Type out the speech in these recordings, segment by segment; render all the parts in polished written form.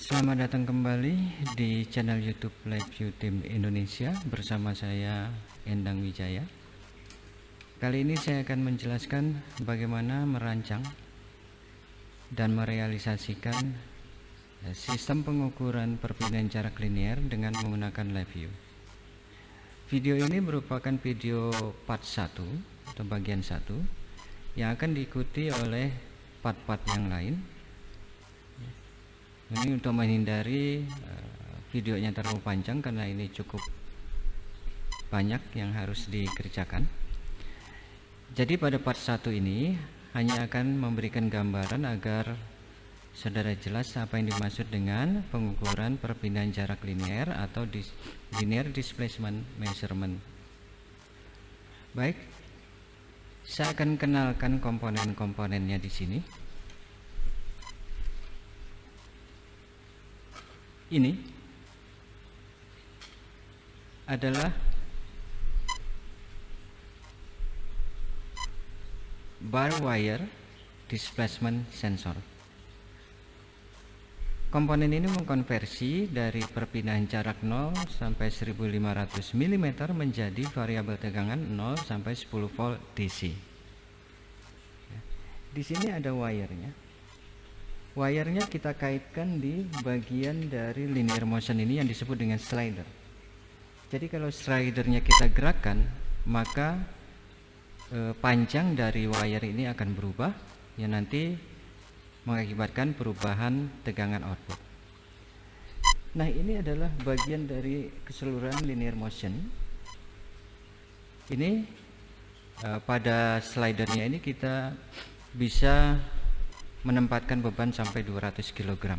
Selamat datang kembali di channel YouTube LiveView Tim Indonesia bersama saya Endang Wijaya. Kali ini saya akan menjelaskan bagaimana merancang dan merealisasikan sistem pengukuran perpindahan jarak linear dengan menggunakan LiveView. Video ini merupakan video part 1 atau bagian 1 yang akan diikuti oleh part-part yang lain. Ini untuk menghindari videonya terlalu panjang karena ini cukup banyak yang harus dikerjakan. Jadi pada part 1 ini hanya akan memberikan gambaran agar saudara jelas apa yang dimaksud dengan pengukuran perpindahan jarak linear atau linear displacement measurement. Baik, saya akan kenalkan komponen-komponennya di sini. Ini adalah bar wire displacement sensor. Komponen ini mengkonversi dari perpindahan jarak 0 sampai 1500 mm menjadi variabel tegangan 0 sampai 10 volt DC. Di sini ada wire-nya. Wire-nya kita kaitkan di bagian dari linear motion ini yang disebut dengan slider. Jadi kalau slidernya kita gerakkan, maka panjang dari wire ini akan berubah, yang nanti mengakibatkan perubahan tegangan output. Nah, ini adalah bagian dari keseluruhan linear motion. Ini pada slidernya ini kita bisa menempatkan beban sampai 200 kg.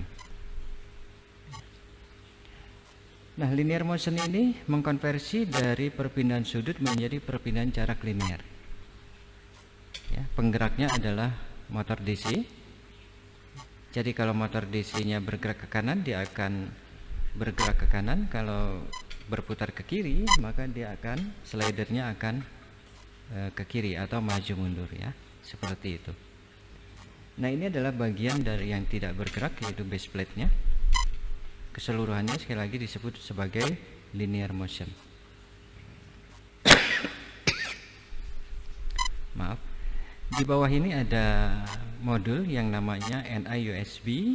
Nah, linear motion ini mengkonversi dari perpindahan sudut menjadi perpindahan jarak linear. Ya, penggeraknya adalah motor DC. Jadi kalau motor DC-nya bergerak ke kanan, dia akan bergerak ke kanan. Kalau berputar ke kiri, maka dia akan slidernya akan ke kiri atau maju mundur, ya, seperti itu. Nah, ini adalah bagian dari yang tidak bergerak, yaitu base plate-nya. Keseluruhannya sekali lagi disebut sebagai linear motion. Maaf. Di bawah ini ada modul yang namanya NI USB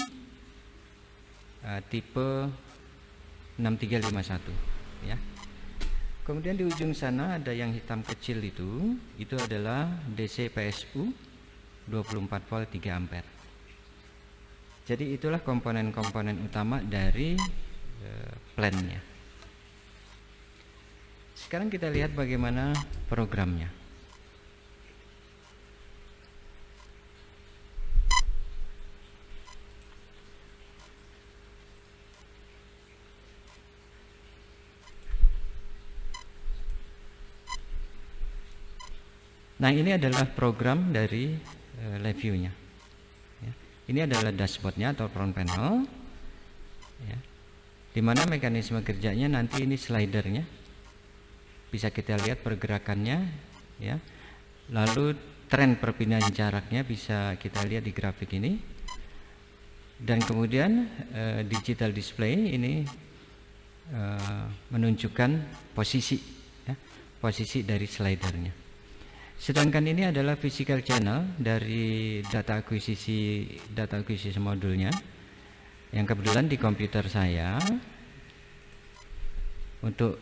tipe 6351, ya. Kemudian di ujung sana ada yang hitam kecil itu adalah DC PSU 24 volt 3 ampere. Jadi itulah komponen-komponen utama dari plan-nya. Sekarang kita lihat bagaimana programnya. Nah, ini adalah program dari LiveView-nya. Ya. Ini adalah dashboardnya atau front panel, ya. Dimana mekanisme kerjanya nanti ini slidernya, bisa kita lihat pergerakannya, ya. Lalu tren perpindahan jaraknya bisa kita lihat di grafik ini, dan kemudian digital display ini menunjukkan posisi, ya, posisi dari slidernya. Sedangkan ini adalah physical channel dari data akuisisi modulnya, yang kebetulan di komputer saya untuk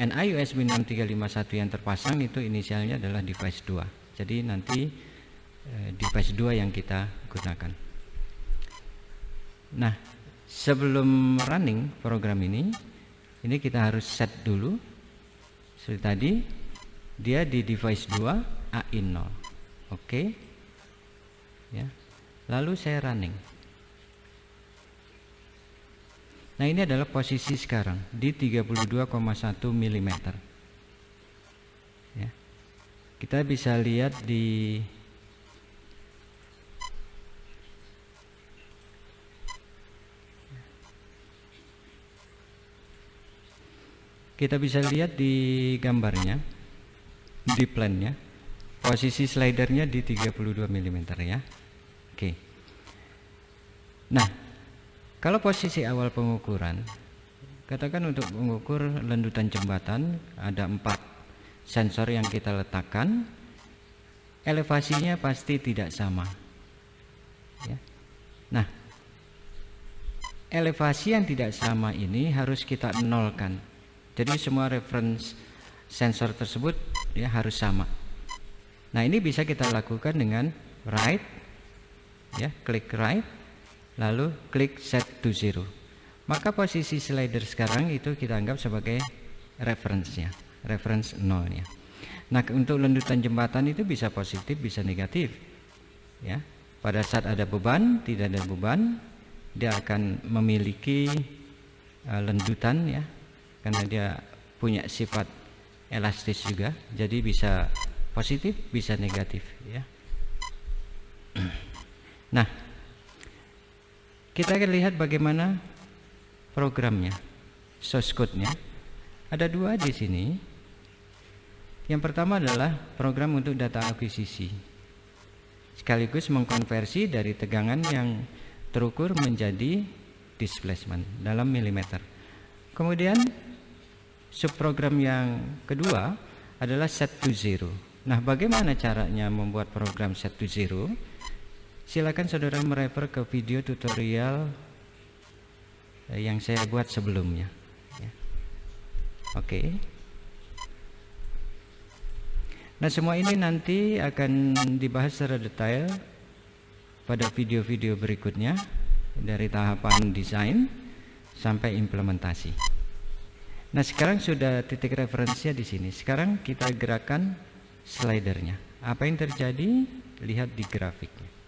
NI USB 6351 yang terpasang itu inisialnya adalah device 2. Jadi nanti device 2 yang kita gunakan. Nah, sebelum running program ini kita harus set dulu. Seperti tadi, dia di device 2 AIN 0. Oke. Ya. Lalu saya running. Nah, ini adalah posisi sekarang di 32,1 mm. Ya. Kita bisa lihat di gambarnya, di plan-nya, posisi slidernya di 32 mm, ya. Oke. Nah, Kalau posisi awal pengukuran, katakan untuk mengukur lendutan jembatan ada 4 sensor yang kita letakkan, elevasinya pasti tidak sama ya. Nah, elevasi yang tidak sama ini harus kita nolkan. Jadi semua reference sensor tersebut ya harus sama. Nah, ini bisa kita lakukan dengan right ya, klik right lalu klik set to zero. Maka posisi slider sekarang itu kita anggap sebagai reference-nya, reference 0-nya. Nah, untuk lendutan jembatan itu bisa positif, bisa negatif ya. Pada saat ada beban, tidak ada beban, dia akan memiliki lendutan ya, karena dia punya sifat elastis juga, jadi bisa positif bisa negatif ya. Nah, kita akan lihat bagaimana programnya, source code-nya. Ada 2 di sini. Yang pertama adalah program untuk data akuisisi, sekaligus mengkonversi dari tegangan yang terukur menjadi displacement dalam milimeter. Kemudian subprogram yang kedua adalah set to zero. Nah, bagaimana caranya membuat program set to zero? Silakan saudara merefer ke video tutorial yang saya buat sebelumnya ya. Oke. Nah, semua ini nanti akan dibahas secara detail pada video-video berikutnya, dari tahapan desain sampai implementasi. Nah, sekarang sudah titik referensinya di sini. Sekarang kita gerakkan slidernya. Apa yang terjadi? Lihat di grafiknya.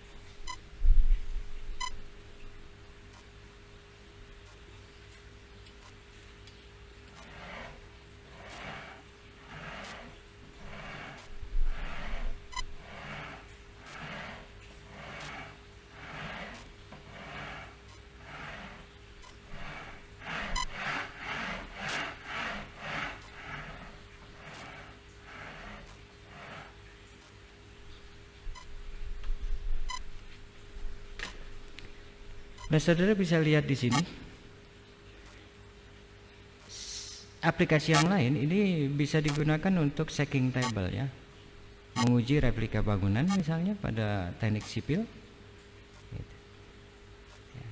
Nah, saudara bisa lihat di sini aplikasi yang lain ini bisa digunakan untuk checking table ya, menguji replika bangunan misalnya pada teknik sipil gitu. Ya.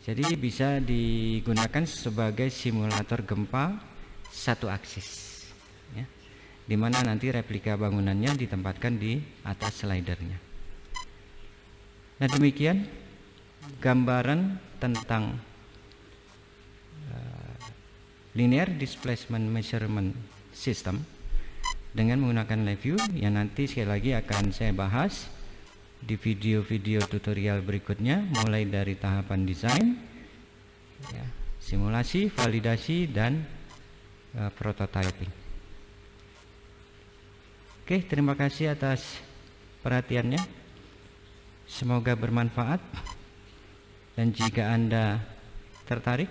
Jadi bisa digunakan sebagai simulator gempa satu aksis ya, dimana nanti replika bangunannya ditempatkan di atas slidernya. Nah, demikian gambaran tentang linear displacement measurement system dengan menggunakan LabVIEW yang nanti sekali lagi akan saya bahas di video-video tutorial berikutnya, mulai dari tahapan desain ya, simulasi, validasi, dan prototyping. Oke, terima kasih atas perhatiannya, semoga bermanfaat. Dan jika Anda tertarik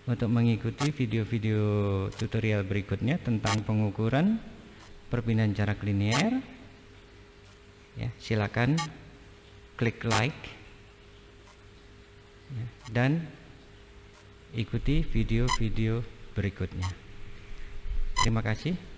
untuk mengikuti video-video tutorial berikutnya tentang pengukuran perpindahan jarak linear ya, silakan klik like ya, dan ikuti video-video berikutnya. Terima kasih.